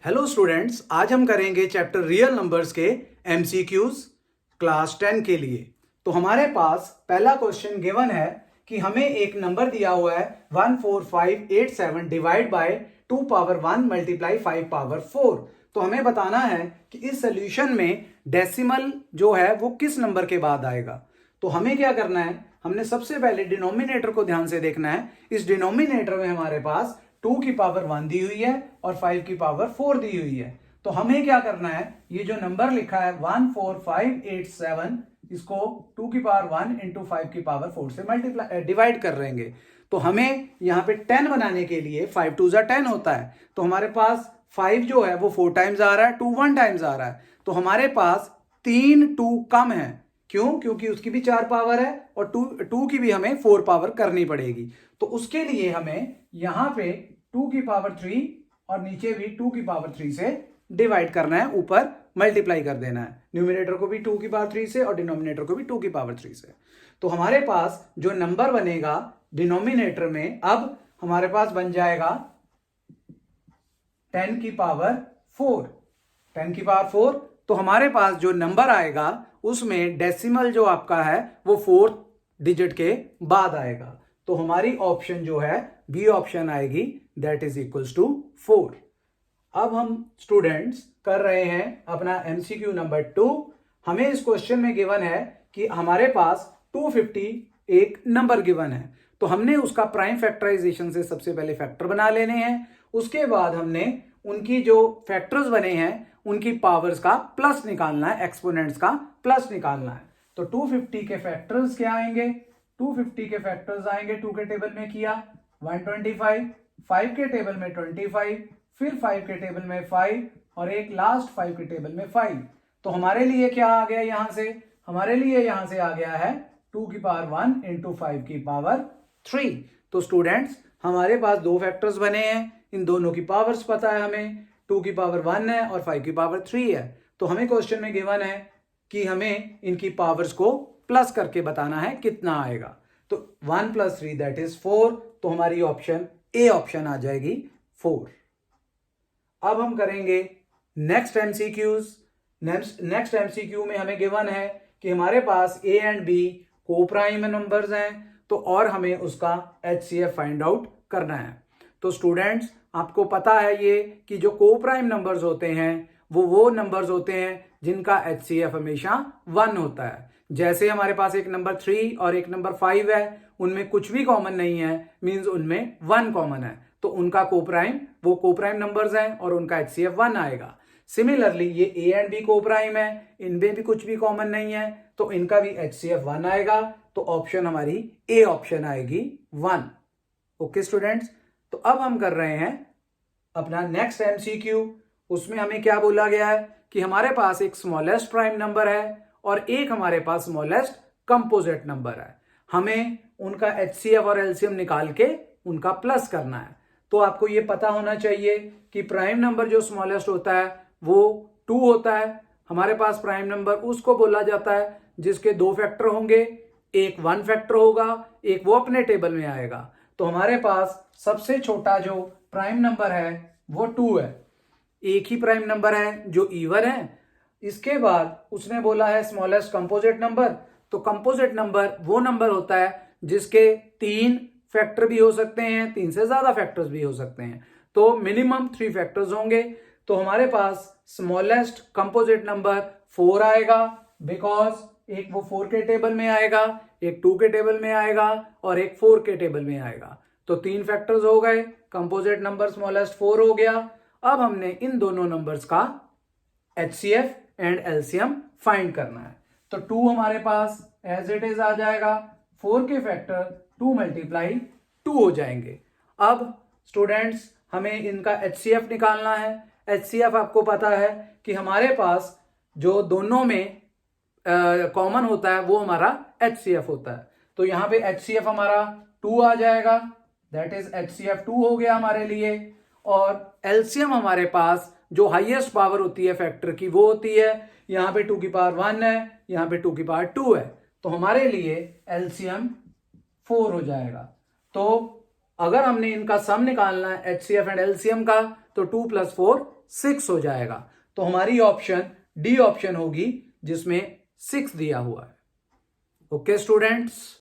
Hello students, आज हम करेंगे चैप्टर रियल नंबर्स के एमसीक्यूज क्लास 10 के लिए। तो हमारे पास पहला क्वेश्चन गिवन है कि हमें एक नंबर दिया हुआ है 14587 divide by 2 power 1 multiply 5 power 4। तो हमें बताना है कि इस सोल्यूशन में डेसिमल जो है वो किस नंबर के बाद आएगा। तो हमें क्या करना है, हमने सबसे पहले डिनोमिनेटर को ध्यान से देखना है। इस डिनोमिनेटर में हमारे पास 2 की पावर 1 दी हुई है और 5 की पावर 4 दी हुई है। तो हमें क्या करना है, ये जो नंबर लिखा है 14587 इसको 2 की पावर 1 इंटू 5 की पावर 4 से मल्टीप्लाई डिवाइड कर रहेंगे। तो हमें यहाँ पे 10 बनाने के लिए 5 2 10 होता है। तो हमारे पास 5 जो है वो 4 टाइम्स आ रहा है, 2 1 टाइम्स आ रहा है। तो हमारे पास 3 2 कम है। क्यों? क्योंकि उसकी भी 4 पावर है और 2 की भी हमें 4 पावर करनी पड़ेगी। तो उसके लिए हमें यहां पे 2 की पावर 3 और नीचे भी 2 की पावर 3 से डिवाइड करना है, ऊपर मल्टीप्लाई कर देना है। न्यूमरेटर को भी 2 की पावर 3 से और डिनोमिनेटर को भी 2 की पावर 3 से। तो हमारे पास जो नंबर बनेगा डिनोमिनेटर में, अब हमारे पास बन जाएगा 10 की पावर 4। 10 की पावर 4। तो हमारे पास जो नंबर आएगा उसमें डेसिमल जो आपका है वो 4 डिजिट के बाद आएगा। तो हमारी ऑप्शन जो है बी ऑप्शन आएगी, दैट इज इक्वल्स टू 4। अब हम स्टूडेंट्स कर रहे हैं अपना एमसीक्यू नंबर 2। हमें इस क्वेश्चन में गिवन है कि हमारे पास 250 एक नंबर गिवन है। तो हमने उसका प्राइम फैक्टराइजेशन से सबसे पहले फैक्टर बना लेने हैं। उसके बाद हमने उनकी जो फैक्टर्स बने हैं उनकी पावर्स का प्लस निकालना है, एक्सपोनेंट्स का प्लस निकालना है। तो 250 के फैक्टर्स क्या आएंगे? 250 के फैक्टर्स आएंगे, 2 के टेबल में किया 125, 5 के टेबल में 25, फिर 5 के टेबल में 5 और एक लास्ट 5 के टेबल में 5। तो हमारे लिए क्या आ गया यहां से? हमारे लिए यहां से आ गया है 2 की पावर 1 इंटू 5 की पावर 3। तो स्टूडेंट्स हमारे पास दो फैक्टर्स बने हैं, इन दोनों की पावर्स पता है हमें, 2 की पावर 1 है और 5 की पावर 3 है। तो हमें क्वेश्चन में गिवन है कि हमें इनकी पावर्स को प्लस करके बताना है कितना आएगा। तो 1 + 3 दैट इज 4। तो हमारी ऑप्शन ए ऑप्शन आ जाएगी 4। अब हम करेंगे नेक्स्ट एमसीक्यूज। नेक्स्ट एमसीक्यू में हमें गिवन है कि हमारे पास ए एंड बी को प्राइम नंबर्स हैं, तो और हमें उसका एचसीएफ फाइंड आउट करना है। तो स्टूडेंट्स आपको पता है ये कि जो को प्राइम नंबर्स होते हैं वो नंबर्स होते हैं जिनका एचसीएफ हमेशा 1 होता है। जैसे हमारे पास एक नंबर 3 और एक नंबर 5 है, उनमें कुछ भी कॉमन नहीं है, मींस उनमें 1 कॉमन है। तो उनका कोप्राइम वो कोप्राइम नंबर्स हैं और उनका एचसीएफ 1 आएगा। सिमिलरली ये ए एंड बी कोप्राइम है, इनमें भी कुछ भी कॉमन नहीं है, तो इनका भी एचसीएफ 1 आएगा। तो ऑप्शन हमारी ए ऑप्शन आएगी 1। ओके स्टूडेंट्स, तो अब हम कर रहे हैं अपना नेक्स्ट एमसीक्यू। उसमें हमें क्या बोला गया है कि हमारे पास एक स्मॉलेस्ट प्राइम नंबर है और एक हमारे पास स्मॉलेस्ट कंपोजिट नंबर है। हमें उनका एचसीएफ और एलसीएम निकाल के उनका प्लस करना है। तो आपको ये पता होना चाहिए कि प्राइम नंबर जो स्मॉलेस्ट होता है वो 2 होता है। हमारे पास प्राइम नंबर उसको बोला जाता है जिसके 2 फैक्टर होंगे, एक 1 फैक्टर होगा, एक वो अपने टेबल में आएगा। तो हमारे पास सबसे छोटा जो प्राइम नंबर है वो 2 है। एक ही प्राइम नंबर है जो इवन है। इसके बाद उसने बोला है स्मॉलेस्ट कंपोजिट नंबर। तो कंपोजिट नंबर वो नंबर होता है जिसके 3 फैक्टर भी हो सकते हैं, 3 से ज्यादा फैक्टर्स भी हो सकते हैं। तो मिनिमम 3 फैक्टर्स होंगे। तो हमारे पास स्मॉलेस्ट कंपोजिट नंबर 4 आएगा, बिकॉज एक वो 4 के टेबल में आएगा, एक 2 के टेबल में आएगा और एक 4 के टेबल में आएगा। तो 3 फैक्टर्स हो गए, कंपोजिट नंबर स्मॉलेस्ट 4 हो गया। अब हमने इन दोनों नंबर्स का एचसीएफ एंड एलसीएम फाइंड करना है। तो 2 हमारे पास एज इट इज आ जाएगा, 4 के फैक्टर 2 × 2 हो जाएंगे। अब स्टूडेंट्स हमें इनका एचसीएफ निकालना है। एचसीएफ आपको पता है कि हमारे पास जो दोनों में कॉमन होता है वो हमारा एचसीएफ होता है। तो यहां पे एचसीएफ हमारा 2 आ जाएगा, दैट इज एचसीएफ 2 हो गया हमारे लिए। और एलसीएम हमारे पास जो हाईएस्ट पावर होती है फैक्टर की वो होती है, यहां पे 2 की पावर 1 है, यहां पे 2 की पावर 2 है। तो हमारे लिए एलसीएम 4 हो जाएगा। तो अगर हमने इनका सम निकालना है एचसीएफ एंड एलसीएम का, तो 2 + 4 6 हो जाएगा। तो हमारी ऑप्शन डी ऑप्शन होगी जिसमें 6 दिया हुआ है। Okay students.